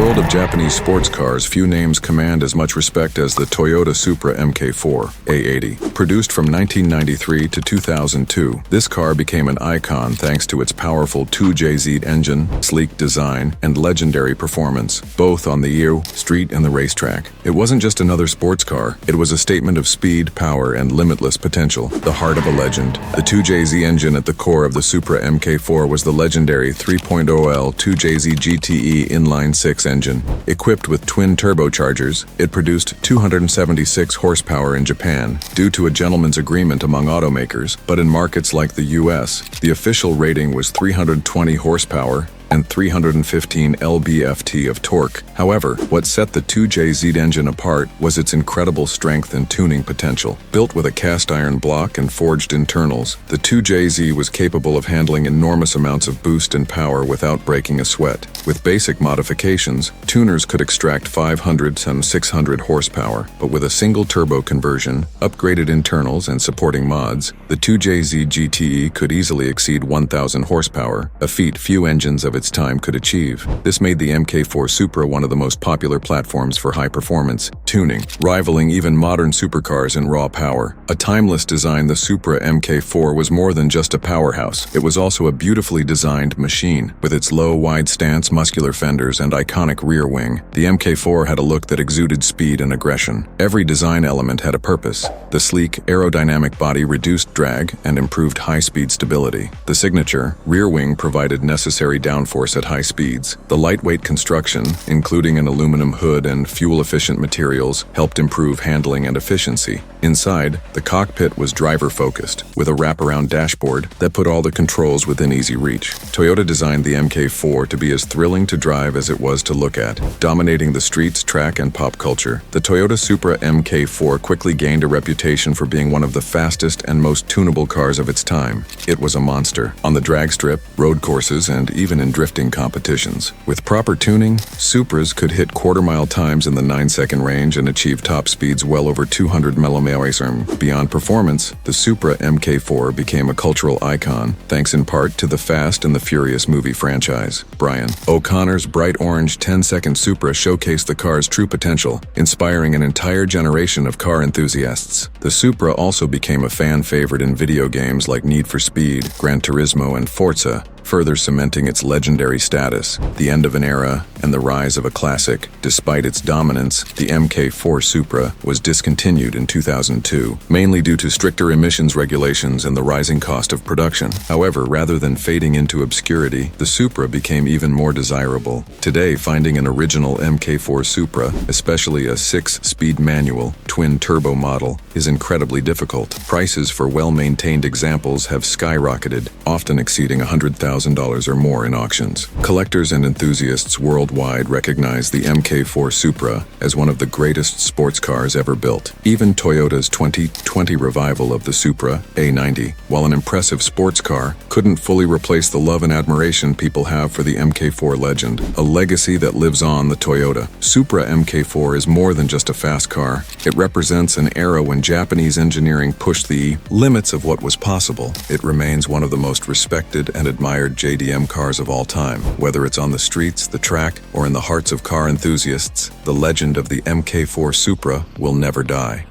world of Japanese sports cars, few names command as much respect as the Toyota Supra MK4 A80. Produced from 1993 to 2002, this car became an icon thanks to its powerful 2JZ engine, sleek design, and legendary performance, both on the street and the racetrack. It wasn't just another sports car, it was a statement of speed, power, and limitless potential, the heart of a legend. The 2JZ engine at the core of the Supra MK4 was the legendary 3.0L 2JZ GTE inline-6 engine. Equipped with twin turbochargers, it produced 276 horsepower in Japan, due to a gentleman's agreement among automakers, but in markets like the US, the official rating was 320 horsepower and 315 lb-ft of torque. However, what set the 2JZ engine apart was its incredible strength and tuning potential. Built with a cast iron block and forged internals, the 2JZ was capable of handling enormous amounts of boost and power without breaking a sweat. With basic modifications, tuners could extract 500 and 600 horsepower, but with a single turbo conversion, upgraded internals, and supporting mods, the 2JZ GTE could easily exceed 1,000 horsepower, a feat few engines of its time could achieve. This made the MK4 Supra one of the most popular platforms for high-performance tuning, rivaling even modern supercars in raw power. A timeless design, the Supra MK4 was more than just a powerhouse. It was also a beautifully designed machine. With its low, wide stance, muscular fenders, and iconic rear wing, the MK4 had a look that exuded speed and aggression. Every design element had a purpose. The sleek, aerodynamic body reduced drag and improved high-speed stability. The signature rear wing provided necessary downforce at high speeds. The lightweight construction, including an aluminum hood and fuel-efficient materials, helped improve handling and efficiency. Inside, the cockpit was driver-focused, with a wraparound dashboard that put all the controls within easy reach. Toyota designed the MK4 to be as thrilling to drive as it was to look at, dominating the streets, track, and pop culture. The Toyota Supra MK4 quickly gained a reputation for being one of the fastest and most tunable cars of its time. It was a monster on the drag strip, road courses, and even in drifting competitions. With proper tuning, Supras could hit quarter-mile times in the 9-second range and achieve top speeds well over 200 mph. Beyond performance, the Supra MK4 became a cultural icon, thanks in part to the Fast and the Furious movie franchise. Brian O'Connor's bright orange 10-second Supra showcased the car's true potential, inspiring an entire generation of car enthusiasts. The Supra also became a fan favorite in video games like Need for Speed, Gran Turismo, and Forza, further cementing its legendary status. The end of an era and the rise of a classic. Despite its dominance, the MK4 Supra was discontinued in 2002, mainly due to stricter emissions regulations and the rising cost of production. However, rather than fading into obscurity, the Supra became even more desirable. Today, finding an original MK4 Supra, especially a 6-speed manual, twin-turbo model, is incredibly difficult. Prices for well-maintained examples have skyrocketed, often exceeding $100,000 or more in auctions. Collectors and enthusiasts worldwide recognize the MK4 Supra as one of the greatest sports cars ever built. Even Toyota's 2020 revival of the Supra A90, while an impressive sports car, couldn't fully replace the love and admiration people have for the MK4 legend, a legacy that lives on. The Toyota Supra MK4 is more than just a fast car. It represents an era when Japanese engineering pushed the limits of what was possible. It remains one of the most respected and admired JDM cars of all time. Whether it's on the streets, the track, or in the hearts of car enthusiasts, the legend of the MK4 Supra will never die.